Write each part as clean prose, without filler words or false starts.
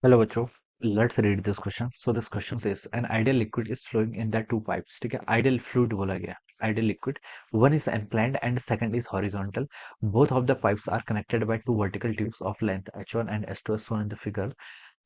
Hello बच्चों, let's read this question. So this question says an ideal liquid is flowing in the two pipes. ठीक है, ideal fluid बोला गया. Ideal liquid, one is inclined and second is horizontal. Both of the pipes are connected by two vertical tubes of length h1 and h2 as shown in the figure.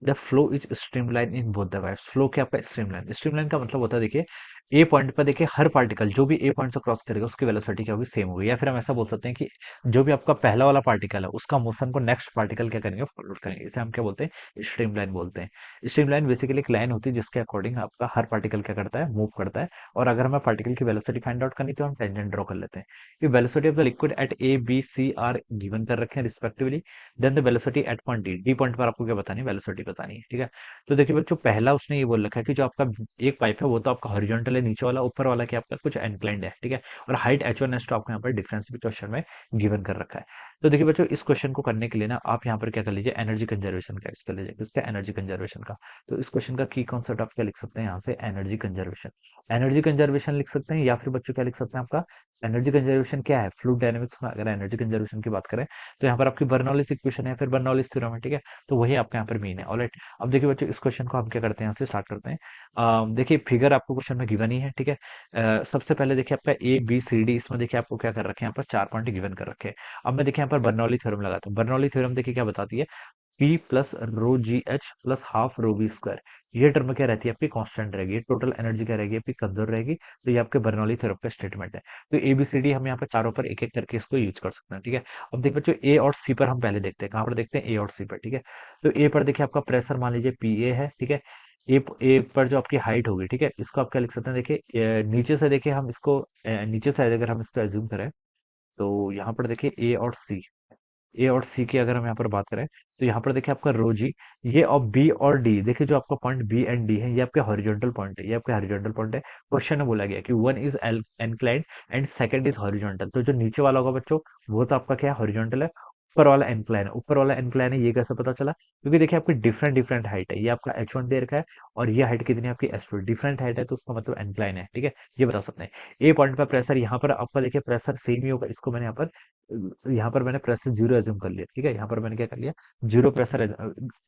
The flow is streamline in both the pipes. Flow क्या आपका streamline. Streamline का मतलब होता है, देखिए ए point पर देखिए हर particle जो भी ए पॉइंट से क्रॉस करेगा उसकी वेलोसिटी क्या होगी, सेम होगी. या फिर हम ऐसा बोल सकते हैं कि जो भी आपका पहला वाला पार्टिकल है उसका मोशन को नेक्स्ट पार्टिकल क्या करेंगे, फॉलो करेंगे. इसे हम क्या बोलते हैं, स्ट्रीमलाइन बोलते हैं. स्ट्रीमलाइन बेसिकली एक लाइन होती है जिसके अकॉर्डिंग आपका हर पार्टिकल क्या करता है, मूव करता है. और अगर हमें पार्टिकल की वेलोसिटी फाइंड आउट करनी तो हम टेंजेंट ड्रॉ कर लेते हैं. ये velocity of the liquid at A B C are given कर रखे हैं respectively. Then the velocity at point D. D point पर आपको क्या बतानी है, वेलोसिटी बतानी है. ठीक है, तो देखिए बच्चों, पहला उसने ये बोल रखा है कि जो आपका एक पाइप है वो तो आपका हॉरिजॉन्टल है, नीचे वाला ऊपर वाला क्या आपका कुछ इंक्लाइंड है. ठीक है, और हाइट h1 h2 आपको यहाँ पर डिफरेंस भी क्वेश्चन में गिवन कर रखा है. तो देखिए बच्चों, इस क्वेश्चन को करने के लिए ना आप यहाँ पर क्या कर लीजिए, एनर्जी कंजर्वेशन का इसका लीजिए. किसका, एनर्जी कंजर्वेशन का. तो इस क्वेश्चन का की कॉन्सेप्ट आप क्या लिख सकते हैं यहाँ से, एनर्जी कंजर्वेशन. एनर्जी कंजर्वेशन लिख सकते हैं, या फिर बच्चों क्या लिख सकते हैं, आपका एनर्जी कंजर्वेशन क्या है. फ्लूइड डायनेमिक्स में अगर एनर्जी कंजर्वेशन की बात करें तो यहाँ पर आपकी बर्नौलीज इक्वेशन है, फिर बर्नौलीज थ्योरम है. ठीक है, तो वही आपका यहाँ पर मीन है. ऑलराइट, अब देखिए बच्चों, इस क्वेश्चन को हम क्या करते हैं, यहाँ से स्टार्ट करते हैं. देखिए फिगर आपको क्वेश्चन में गिवन ही है. ठीक है, सबसे पहले देखिए आपका ए बी सी डी, इसमें देखिए आपको क्या कर रखे हैं, यहाँ पर 4 पॉइंट गिवन कर रखे हैं. अब मैं देखिए यहाँ पर बर्नौली थ्योरम लगाता हूँ. बर्नौली थ्योरम देखिए क्या बताती है, P plus rho G H plus half rho V square. ये टर्म क्या रहती है आपकी, कांस्टेंट रहेगी. टोटल एनर्जी क्या रहेगी आपकी, कंजर्व रहेगी. तो ये आपके बर्नौली थ्योरम का स्टेटमेंट है. तो एबीसीडी हम यहाँ पर चारों पर एक एक करके इसको यूज कर सकते हैं. ठीक है, अब देखिए बच्चों, ए और सी पर हम पहले देखते हैं. कहाँ पर देखते हैं, ए और सी पर. ठीक है, तो ए पर देखिए आपका प्रेशर मान लीजिए पी ए है. ठीक है, ए पर जो आपकी हाइट होगी, ठीक है, इसको आप क्या लिख सकते हैं, देखिए नीचे से देखिए हम इसको नीचे से अगर हम इसको एज्यूम करें तो यहाँ पर देखिए ए और सी की अगर हम यहाँ पर बात करें तो यहाँ पर देखिए आपका रो जी, ये और बी और डी, देखिए जो आपका पॉइंट बी एंड डी है ये आपके हॉरिजॉन्टल पॉइंट है. ये आपके हॉरिजॉन्टल पॉइंट है. क्वेश्चन में बोला गया कि one is inclined and second is horizontal. तो जो नीचे वाला होगा बच्चों वो तो आपका क्या है, हॉरिजॉन्टल है. ऊपर वाला इंक्लाइन है. ऊपर वाला इंक्लाइन है, ये कैसे पता चला, क्योंकि देखिए आपकी डिफरेंट डिफरेंट हाइट है. ये आपका h1 दे रखा है और ये हाइट कितनी है आपकी h2. डिफरेंट हाइट है तो उसका मतलब इंक्लाइन है. ठीक है, ये बता सकते हैं. ए पॉइंट पर प्रेशर, यहाँ पर आपका देखिए प्रेशर सेम ही होगा. इसको मैंने यहाँ पर मैंने प्रेशर जीरो एज्यूम कर लिया. ठीक है, यहाँ पर मैंने क्या कर लिया, zero pressure.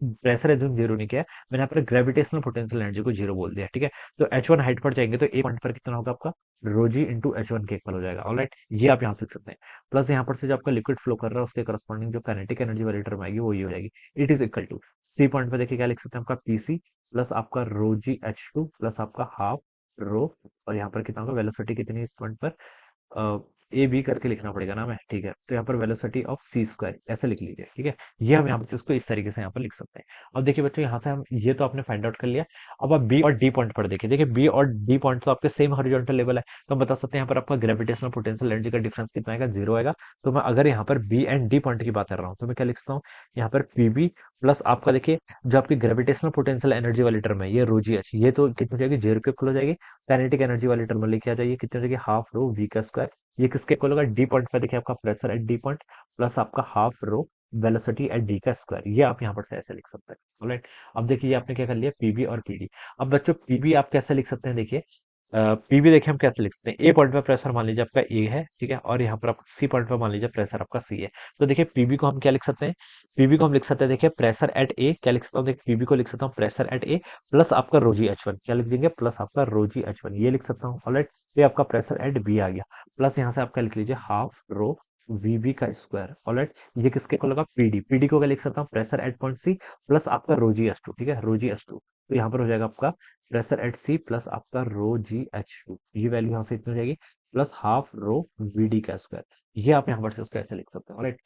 Pressure assume zero नहीं किया, मैंने यहाँ पर ग्रेविटेशनल पोटेंशियल एनर्जी को जीरो बोल दिया. ठीक है, तो h1 हाइट पर जाएंगे तो ए पॉइंट पर कितना होगा आपका, रोजी इंटू h1 के इक्वल हो जाएगा. ऑलराइट, ये आप यहाँ सीख सकते हैं. प्लस यहाँ पर से जो आपका लिक्विड फ्लो कर रहा है उसके करस्पॉन्डिंग जो काइनेटिक एनर्जी वाली टर्म आएगी वो ये हो जाएगी. It is equal to C point पर देखिए क्या लिख सकते हैं, आपका पीसी प्लस आपका रोजी h2 प्लस आपका हाफ रो. और यहाँ पर कितना होगा, वेलोसिटी कितनी है इस पॉइंट पर, ए बी करके लिखना पड़ेगा ना हमें. ठीक है, तो यहाँ पर वेलोसिटी ऑफ सी स्क्वायर ऐसे लिख लीजिए. ठीक है, ये हम यहाँ पर इसको इस तरीके से यहाँ पर लिख सकते हैं. अब देखिए बच्चों, यहाँ से हम ये तो आपने फाइंड आउट कर लिया. अब आप बी और डी पॉइंट पर देखिए. देखिए बी और डी पॉइंट तो आपके सेम हॉरिजॉन्टल लेवल है, तो हम बता सकते हैं यहाँ पर आपका ग्रेविटेशनल पोटेंशियल एनर्जी का डिफरेंस कितना आएगा, जीरो आएगा. तो मैं अगर यहाँ पर बी एंड डी पॉइंट की बात कर रहा हूँ तो मैं क्या लिख सकता हूँ, यहाँ पर पीबी प्लस आपका देखिए जो आपकी ग्रेविटेशनल पोटेंशियल एनर्जी वाली टर्म है ये रोजी एच, ये तो कितनी हो जाएगी, जीरो के इक्वल हो जाएगी. काइनेटिक एनर्जी वाली टर्म लेके आ जाइए, कितनी हो जाएगी, हाफ रो वी का स्क्वायर. ये किसके इक्वल होगा, डी पॉइंट पे देखिए आपका pressure at D point plus आपका half rho velocity at D का स्क्वायर. ये आप यहाँ पर से ऐसे लिख सकते हैं. ऑलराइट, अब देखिए ये आपने क्या कर लिया, पीबी और पीडी. अब बच्चों पीबी आप कैसे लिख सकते हैं, देखिए पीबी देखिए हम कैसे लिख सकते हैं, ए पॉइंट पे प्रेशर मान लीजिए आपका ए है. ठीक है, और यहाँ पर आप सी पॉइंट पे मान लीजिए प्रेशर आपका सी है. तो देखिए पीबी को हम क्या लिख सकते हैं, पीबी को हम लिख सकते हैं, देखिए प्रेशर एट ए क्या लिख सकता हूँ, देखिए पीबी को लिख सकता हूँ प्रेशर एट ए प्लस आपका रोजी एच1, क्या लिख देंगे, प्लस आपका रोजी एच1, ये लिख सकता हूँ. ऑलराइट, ये आपका प्रेशर एट बी आ गया. प्लस यहाँ से आपका लिख लीजिए हाफ रो वीबी का स्क्वायर. ऑलराइट, ये किसके को लगा, पीडी. पीडी को क्या लिख सकता हूँ, pressure at point C plus आपका रोजी एच टू. ठीक है, रोजी एच टू. तो यहाँ पर हो जाएगा आपका प्रेशर एट सी प्लस आपका रो जी एच टू. ये वैल्यू यहाँ से इतनी हो जाएगी प्लस हाफ रो वीडी का स्क्वायर. ये आप यहाँ पर से उसको ऐसे लिख सकते हैं. ऑलराइट,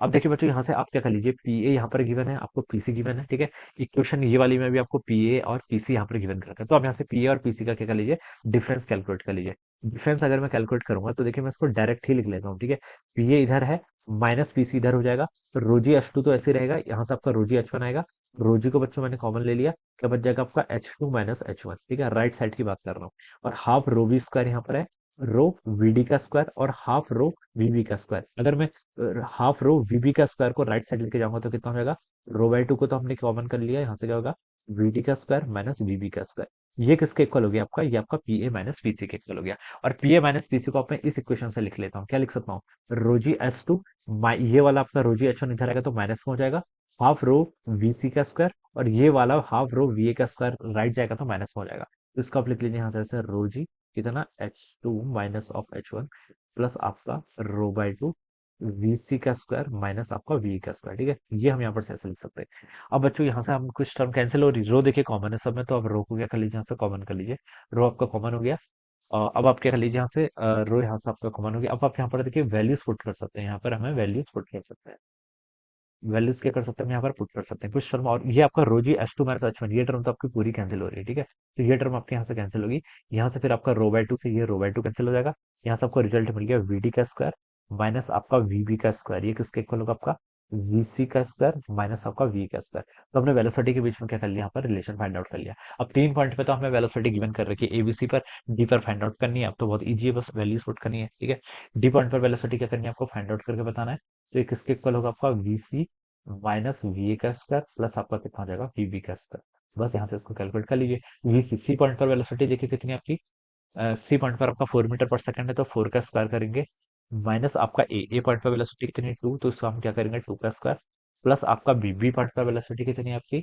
अब देखिए बच्चों, यहाँ से आप क्या कर लीजिए, पी ए यहाँ पर गिवन है, आपको पीसी गिवन है. ठीक है, इक्वेशन ये वाली में भी आपको पी ए और पीसी यहाँ पर गिवन कर रखा है. तो आप यहाँ से पी ए और पीसी का क्या कर लीजिए, डिफरेंस कैलकुलेट कर लीजिए. डिफरेंस अगर मैं कैलकुलेट करूंगा तो देखिए मैं इसको डायरेक्ट ही लिख लेता हूँ. ठीक है, पी ए इधर है माइनस पीसी इधर हो जाएगा. तो रोजी एच टू तो ऐसे ही रहेगा, यहाँ से आपका रोजी एच वन आएगा. रोजी को बच्चों मैंने कॉमन ले लिया, क्या बच जाएगा आपका H two minus H one. ठीक है, राइट साइड की बात कर रहा हूँ. और हाफ रो वी स्क्वायर यहाँ पर है, रो वीडी का स्क्वायर और हाफ रो वीबी का स्क्वायर. अगर मैं हाफ रो वीबी का स्क्वायर को राइट साइड लेके जाऊंगा तो कितना हो जाएगा, रो बाई टू को तो हमने कॉमन कर लिया, यहाँ से क्या होगा, वीडी का स्क्वायर माइनस वीबी का स्क्वायर. ये किसके इक्वल हो गया आपका, ये आपका पी ए माइनस पीसी के इक्वल हो गया. और पी ए माइनस पीसी को आप मैं इस इक्वेशन से लिख लेता हूँ, क्या लिख सकता हूँ, रोजी एस टू, ये वाला आपका रोजी एच वन इधर आएगा तो माइनस में हो जाएगा. हाफ रो वी सी का स्क्वायर, और ये वाला हाफ रो वी ए का स्क्वायर राइट जाएगा तो माइनस में हो जाएगा। तो इसको आप लिख लीजिए यहाँ से ऐसे, रो जी कितना H two minus of H one plus आपका रो बाई टू वी सी का स्क्वायर माइनस आपका वी का स्क्वायर। ठीक है, ये हम यहाँ पर से ऐसे लिख सकते हैं। अब बच्चों यहाँ से हम कुछ टर्म कैंसिल हो रही, रो देखिए कॉमन है सब में, तो अब रो को क्या कर लीजिए यहाँ से कॉमन कर लीजिए। रो आपका कॉमन हो गया। अब आप क्या कर लीजिए यहाँ से, रो यहाँ से आपका कॉमन हो गया। अब आप यहाँ पर देखिए वैल्यूज पुट कर सकते हैं, यहाँ पर हमें वैल्यूज पुट कर सकते हैं। वैल्यूज क्या कर सकते हैं हम यहाँ पर पुट कर सकते हैं कुछ टर्म, और ये आपका rho G H two minus H one, ये टर्म तो आपकी पूरी कैंसिल हो रही है। ठीक है, तो ये टर्म आपके यहाँ से कैंसिल होगी। यहाँ से फिर आपका रो बाय टू से ये रो बाय टू कैंसिल हो जाएगा। यहाँ से आपको रिजल्ट मिल गया वी डी का स्क्वायर माइनस आपका वी बी का स्क्वायर, ये किसके इक्वल होगा आपका वी सी का स्क्वायर माइनस आपका वी का स्क्वायर। तो हमने वेलोसिटी के बीच में क्या कर लिया, यहाँ पर रिलेशन फाइंड आउट कर लिया। अब 3 पॉइंट पे तो हमें वेलोसिटी गिवन कर रखी है, एबीसी पर डी पर फाइंड आउट करनी है। अब तो बहुत ईजी है, बस वैल्यूज पुट करनी है। ठीक है, डी पॉइंट पर वेलोसिटी क्या करनी है आपको फाइंड आउट करके बताना है। तो ये किसके इक्वल होगा आपका V C minus V A का स्क्वायर प्लस आपका कितना हो जाएगा वी बी का स्क्वायर। बस यहाँ से इसको कैलकुलेट कर लीजिए। वी सी सी पॉइंट पर वेलोसिटी देखिए कितनी है आपकी, सी पॉइंट पर आपका 4 मीटर पर सेकंड है, तो 4 का स्क्वायर करेंगे माइनस आपका ए पॉइंट पर वेलोसिटी कितनी है 2, तो इसको हम क्या करेंगे 2 का स्क्वायर प्लस आपका बी बी पॉइंट पर वेलोसिटी कितनी है आपकी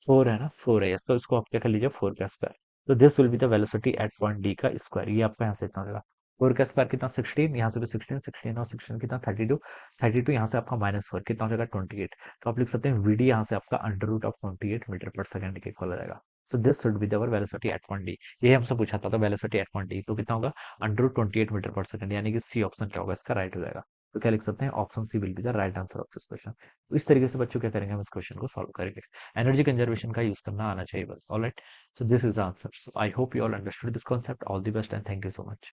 4 है ना, 4 है, तो इसको आप क्या कर लीजिए 4 का स्क्वायर। तो this will be the velocity at point D का स्क्वायर। ये आपका यहाँ से इतना हो जाएगा। 4 का स्क्वायर कितना 16, यहाँ से भी 16, 16 और 16 कितना 32, 32 यहाँ से आपका -4 कितना हो जाएगा 28। तो आप लिख सकते हैं वीडी यहाँ से आपका अंडर रूट ऑफ 28 मीटर पर सेकंड के इक्वल हो जाएगा। So this should be the velocity at point D. ये हमसे पूछा था, तो वेलोसिटी एट पॉइंट डी तो कितना होगा अंडर रूट 28 मीटर पर सेकंड, यानी कि सी ऑप्शन क्या होगा इसका राइट हो जाएगा। तो क्या लिख सकते हैं, option C will be the right answer of this question. तो इस तरीके से बच्चों क्या करेंगे, हम इस क्वेश्चन को सॉल्व करेंगे। एनर्जी कंजर्वेशन का यूज करना आना चाहिए बस। Alright, so this is the answer. So I hope you all understood this concept. All the best and thank you so much.